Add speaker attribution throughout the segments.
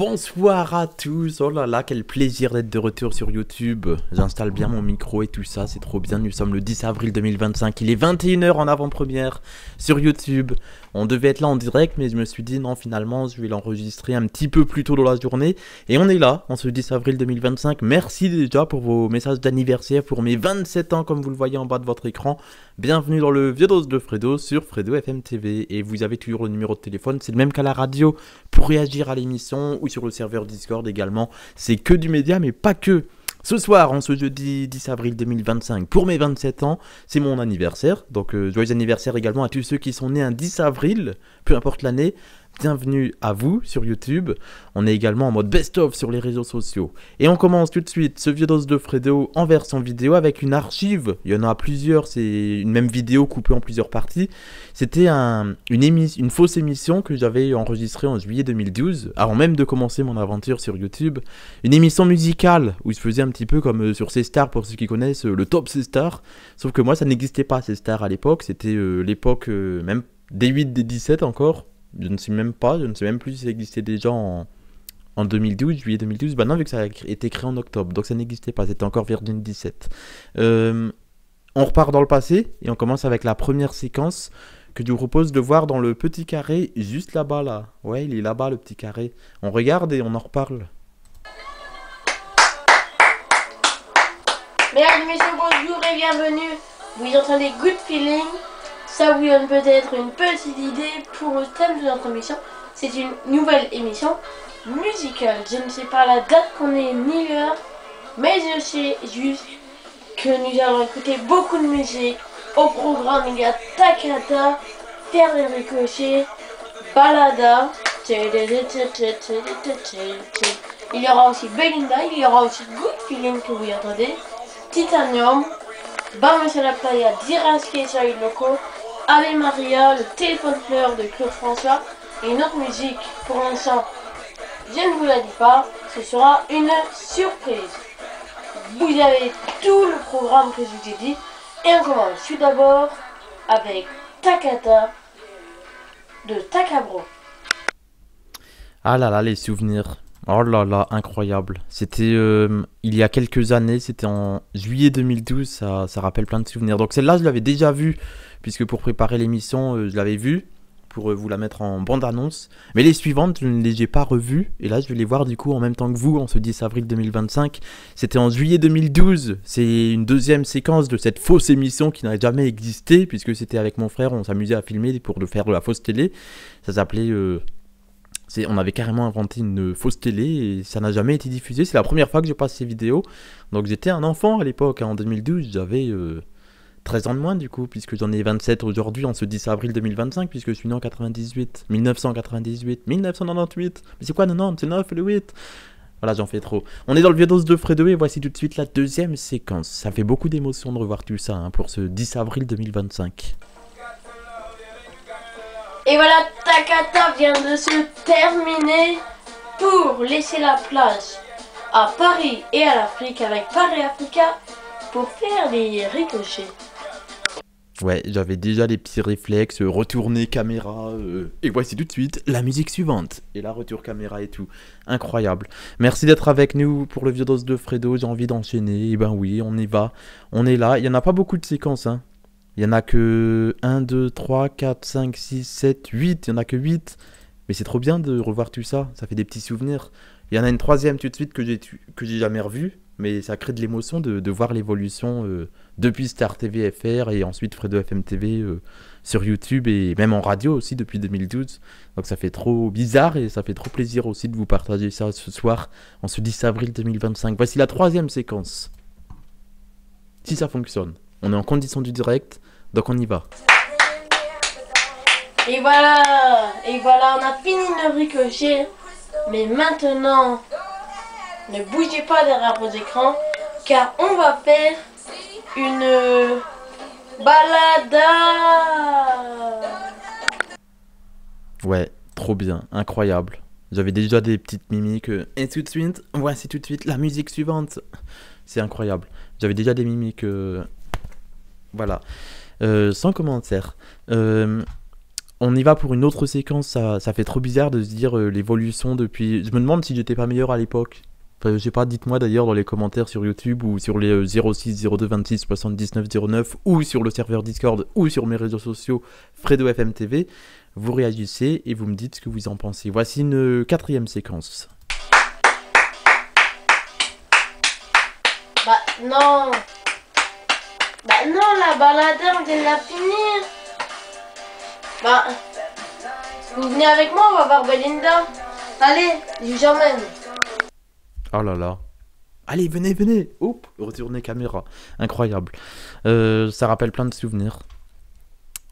Speaker 1: Bonsoir à tous, oh là là, quel plaisir d'être de retour sur YouTube. J'installe bien mon micro et tout ça, c'est trop bien. Nous sommes le 10 avril 2025, il est 21h en avant-première sur YouTube. On devait être là en direct, mais je me suis dit non, finalement, je vais l'enregistrer un petit peu plus tôt dans la journée. Et on est là, en ce 10 avril 2025. Merci déjà pour vos messages d'anniversaire pour mes 27 ans, comme vous le voyez en bas de votre écran. Bienvenue dans le Vieux-Dos de Fredo sur Fredo FM TV. Et vous avez toujours le numéro de téléphone, c'est le même qu'à la radio, pour réagir à l'émission ou sur le serveur Discord également. C'est que du média, mais pas que. Ce soir, en ce jeudi 10 avril 2025, pour mes 27 ans, c'est mon anniversaire. Donc, joyeux anniversaire également à tous ceux qui sont nés un 10 avril, peu importe l'année. Bienvenue à vous sur YouTube. On est également en mode best-of sur les réseaux sociaux. Et on commence tout de suite ce Vieux-Dos de Fredo en version vidéo avec une archive. Il y en a plusieurs, c'est une même vidéo coupée en plusieurs parties. C'était une fausse émission que j'avais enregistrée en juillet 2012, avant même de commencer mon aventure sur YouTube. Une émission musicale où je faisais un petit peu comme sur C-Star, pour ceux qui connaissent le top C-Star. Sauf que moi, ça n'existait pas C-Star à l'époque. C'était l'époque même D8, D17 encore. Je ne sais même plus si ça existait déjà en 2012, juillet 2012. Bah non, vu que ça a été créé en octobre, donc ça n'existait pas, c'était encore Virgin 17. On repart dans le passé et on commence avec la première séquence que je vous propose de voir dans le petit carré, juste là-bas là. Ouais, il est là-bas le petit carré. On regarde et on en reparle.
Speaker 2: Mesdames et messieurs, bonjour et bienvenue. Vous entendez Good Feeling. Ça vous donne peut-être une petite idée pour le thème de notre émission. C'est une nouvelle émission musicale. Je ne sais pas la date qu'on est ni l'heure, mais je sais juste que nous allons écouter beaucoup de musique. Au programme, il y a Takata, Terre des Ricochets, Balada. Il y aura aussi Belinda, il y aura aussi Good Feeling que vous entendez, Titanium, Vamos a la playa, Dirasque, Saïd Loco, Ave Maria, le téléphone fleur de Claude François et une autre musique. Pour l'instant, je ne vous la dis pas, ce sera une surprise. Vous avez tout le programme que je vous ai dit et on commence tout d'abord avec Takata de Takabro.
Speaker 1: Ah là là, les souvenirs. Oh là là, incroyable. C'était il y a quelques années, c'était en juillet 2012, ça rappelle plein de souvenirs. Donc celle-là, je l'avais déjà vue, puisque pour préparer l'émission, je l'avais vue, pour vous la mettre en bande-annonce. Mais les suivantes, je ne les ai pas revues, et là, je vais les voir du coup en même temps que vous, en ce 10 avril 2025. C'était en juillet 2012, c'est une deuxième séquence de cette fausse émission qui n'a jamais existé, puisque c'était avec mon frère, on s'amusait à filmer pour faire de la fausse télé. Ça s'appelait... on avait carrément inventé une fausse télé et ça n'a jamais été diffusé. C'est la première fois que je passe ces vidéos. Donc j'étais un enfant à l'époque, hein, en 2012. J'avais 13 ans de moins du coup, puisque j'en ai 27 aujourd'hui en ce 10 avril 2025, puisque je suis né en 98, 1998, 1998. Mais c'est quoi 90? C'est 9 le 8. Voilà, j'en fais trop. On est dans le Vieux-Dos de Fredo et voici tout de suite la deuxième séquence. Ça fait beaucoup d'émotions de revoir tout ça, hein, pour ce 10 avril 2025.
Speaker 2: Et voilà, Takata vient de se terminer pour laisser la place à Paris et à l'Afrique avec Paris Africa pour faire des ricochets.
Speaker 1: Ouais, j'avais déjà les petits réflexes, retourner caméra, et voici tout de suite la musique suivante. Et là, retour caméra et tout. Incroyable. Merci d'être avec nous pour le Vieux-Dos de Fredo, j'ai envie d'enchaîner. Et ben oui, on y va, on est là. Il n'y en a pas beaucoup de séquences, hein. Il n'y en a que 1, 2, 3, 4, 5, 6, 7, 8. Il n'y en a que 8. Mais c'est trop bien de revoir tout ça. Ça fait des petits souvenirs. Il y en a une troisième tout de suite que j'ai jamais revue. Mais ça crée de l'émotion de voir l'évolution depuis Star TV FR et ensuite Fredo FM TV sur YouTube et même en radio aussi depuis 2012. Donc ça fait trop bizarre et ça fait trop plaisir aussi de vous partager ça ce soir en ce 10 avril 2025. Voici la troisième séquence. Si ça fonctionne. On est en condition du direct, donc on y va.
Speaker 2: Et voilà, on a fini le ricochet. Mais maintenant, ne bougez pas derrière vos écrans, car on va faire une balada.
Speaker 1: Ouais, trop bien, incroyable. J'avais déjà des petites mimiques. Et tout de suite, voici tout de suite la musique suivante. C'est incroyable. J'avais déjà des mimiques... Voilà. Sans commentaire. On y va pour une autre séquence, ça fait trop bizarre de se dire l'évolution depuis... Je me demande si j'étais pas meilleur à l'époque. Enfin, je sais pas, dites-moi d'ailleurs dans les commentaires sur YouTube ou sur les 06 02 26 79 09 ou sur le serveur Discord ou sur mes réseaux sociaux Fredo FM TV. Vous réagissez et vous me dites ce que vous en pensez. Voici une quatrième séquence.
Speaker 2: Bah non. Bah non, la balade, on vient de la finir. Bah, vous venez avec moi, on va voir Belinda. Allez, je vous emmène.
Speaker 1: Oh là là. Allez, venez, venez. Hop, retournez caméra. Incroyable. Ça rappelle plein de souvenirs.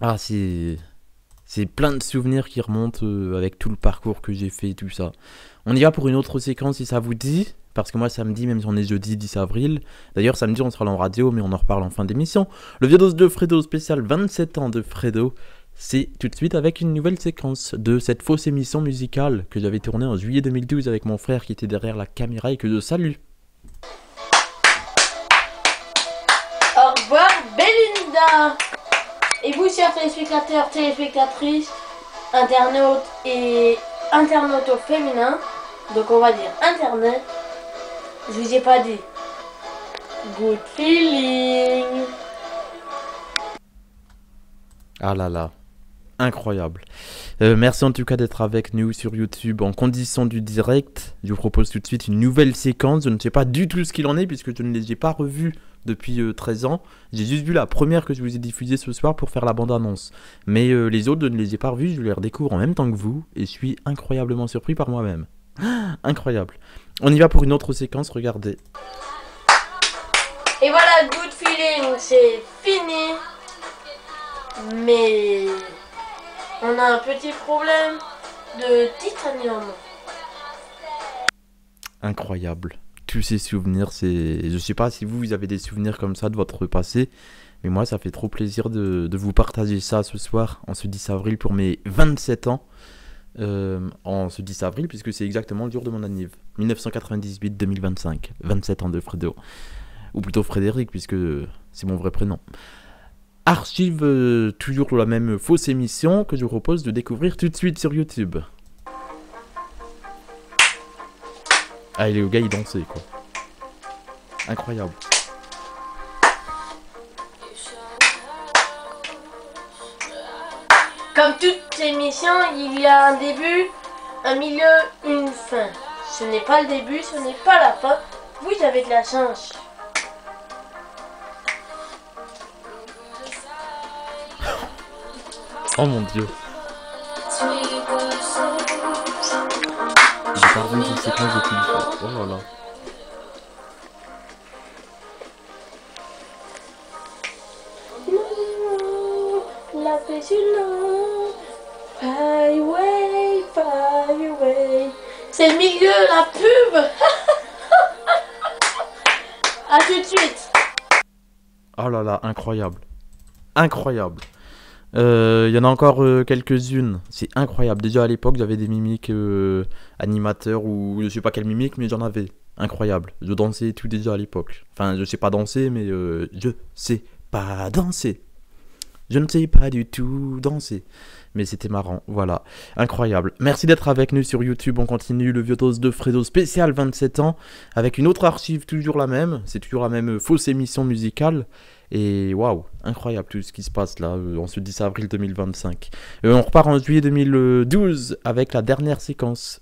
Speaker 1: Ah, c'est plein de souvenirs qui remontent avec tout le parcours que j'ai fait et tout ça. On y va pour une autre séquence si ça vous dit. Parce que moi, samedi, même si on est jeudi 10 avril. D'ailleurs, samedi, on sera là en radio, mais on en reparle en fin d'émission. Le Viados de Fredo spécial 27 ans de Fredo. C'est tout de suite avec une nouvelle séquence de cette fausse émission musicale que j'avais tournée en juillet 2012 avec mon frère qui était derrière la caméra et que je salue.
Speaker 2: Au revoir Belinda. Et vous, chers téléspectateurs, téléspectatrices, internautes et internautes au féminin, donc on va dire internet, je vous ai pas dit. Good feeling.
Speaker 1: Ah là là. Incroyable. Merci en tout cas d'être avec nous sur YouTube en condition du direct. Je vous propose tout de suite une nouvelle séquence. Je ne sais pas du tout ce qu'il en est puisque je ne les ai pas revus depuis 13 ans. J'ai juste vu la première que je vous ai diffusée ce soir pour faire la bande-annonce. Mais les autres, je ne les ai pas revus. Je les redécouvre en même temps que vous et je suis incroyablement surpris par moi-même. Incroyable. On y va pour une autre séquence, regardez.
Speaker 2: Et voilà, Good feeling, c'est fini. Mais on a un petit problème de titanium.
Speaker 1: Incroyable. Tous ces souvenirs, c'est... Je sais pas si vous avez des souvenirs comme ça de votre passé, mais moi ça fait trop plaisir de vous partager ça ce soir, en ce 10 avril pour mes 27 ans. En ce 10 avril, puisque c'est exactement le jour de mon anniv. 1998-2025. 27 ans de Fredo. Ou plutôt Frédéric, puisque c'est mon vrai prénom. Archive toujours la même fausse émission que je vous propose de découvrir tout de suite sur YouTube. Ah, les gars, ils dansaient quoi. Incroyable.
Speaker 2: Comme toute émission, il y a un début, un milieu, une fin. Ce n'est pas le début, ce n'est pas la fin. Vous avez de la chance.
Speaker 1: Oh mon dieu. J'ai pas revu cette séquence depuis une fois. Oh là là.
Speaker 2: La paix sur l'eau. Fly away, fly away. C'est le milieu, la pub. A tout de suite.
Speaker 1: Oh là là, incroyable. Incroyable. Y en a encore quelques-unes. C'est incroyable. Déjà à l'époque, j'avais des mimiques animateurs ou je sais pas quelle mimique, mais j'en avais. Incroyable. Je dansais et tout déjà à l'époque. Enfin, je sais pas danser, mais je sais pas danser. Je ne sais pas du tout danser. Mais c'était marrant, voilà. Incroyable. Merci d'être avec nous sur YouTube. On continue le Viados de Fredo spécial 27 ans. Avec une autre archive, toujours la même. C'est toujours la même fausse émission musicale. Et waouh, incroyable tout ce qui se passe là, en ce 10 avril 2025. On repart en juillet 2012 avec la dernière séquence.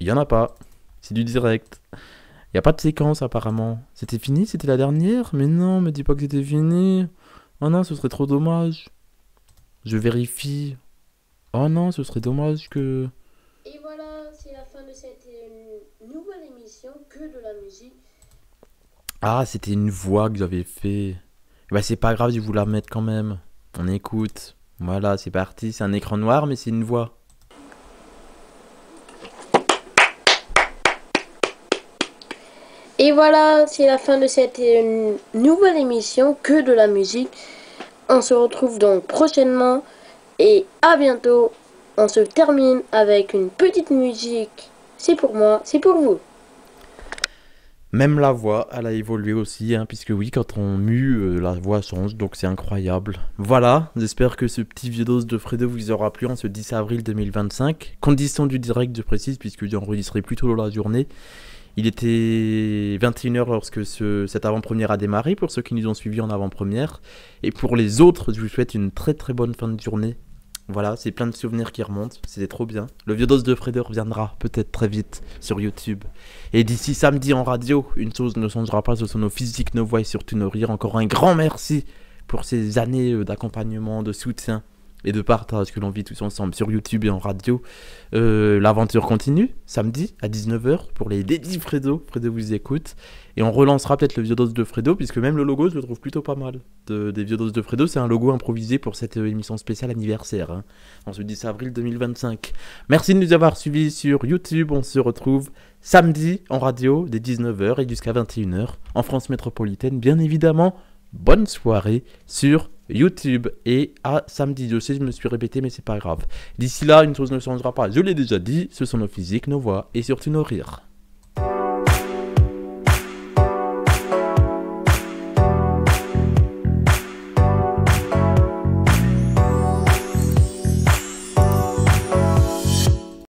Speaker 1: Il y en a pas. C'est du direct. Il n'y a pas de séquence apparemment. C'était fini? C'était la dernière? Mais non, me dis pas que c'était fini. Oh non, ce serait trop dommage. Je vérifie. Oh non, ce serait dommage que...
Speaker 2: Et voilà, c'est la fin de cette nouvelle émission que de la musique.
Speaker 1: Ah, c'était une voix que j'avais fait. Bah c'est pas grave, je vais vous la mettre quand même. On écoute. Voilà, c'est parti. C'est un écran noir, mais c'est une voix.
Speaker 2: Et voilà, c'est la fin de cette nouvelle émission que de la musique. On se retrouve donc prochainement et à bientôt. On se termine avec une petite musique. C'est pour moi, c'est pour vous.
Speaker 1: Même la voix, elle a évolué aussi, hein, puisque oui, quand on mue, la voix change, donc c'est incroyable. Voilà, j'espère que ce petit vieux de Fredo vous aura plu en ce 10 avril 2025. Condition du direct, je précise, puisque j'ai enregistré plus tôt dans la journée. Il était 21 h lorsque cette avant-première a démarré, pour ceux qui nous ont suivis en avant-première. Et pour les autres, je vous souhaite une très très bonne fin de journée. Voilà, c'est plein de souvenirs qui remontent, c'était trop bien. Le vieux dos de Fredo reviendra peut-être très vite sur YouTube. Et d'ici samedi en radio, une chose ne changera pas, ce sont nos physiques, nos voix et surtout nos rires. Encore un grand merci pour ces années d'accompagnement, de soutien et de partage que l'on vit tous ensemble sur YouTube et en radio. L'aventure continue, samedi à 19 h pour les dédits Fredo. Fredo vous écoute. Et on relancera peut-être le Vieux-Dos de Fredo, puisque même le logo, je le trouve plutôt pas mal. Des Vieux-Dos de Fredo, c'est un logo improvisé pour cette émission spéciale anniversaire, hein, en ce 10 avril 2025. Merci de nous avoir suivis sur YouTube. On se retrouve samedi en radio dès 19 h et jusqu'à 21 h en France métropolitaine, bien évidemment. Bonne soirée sur YouTube et à samedi. Je sais, je me suis répété, mais c'est pas grave. D'ici là, une chose ne changera pas. Je l'ai déjà dit, ce sont nos physiques, nos voix et surtout nos rires.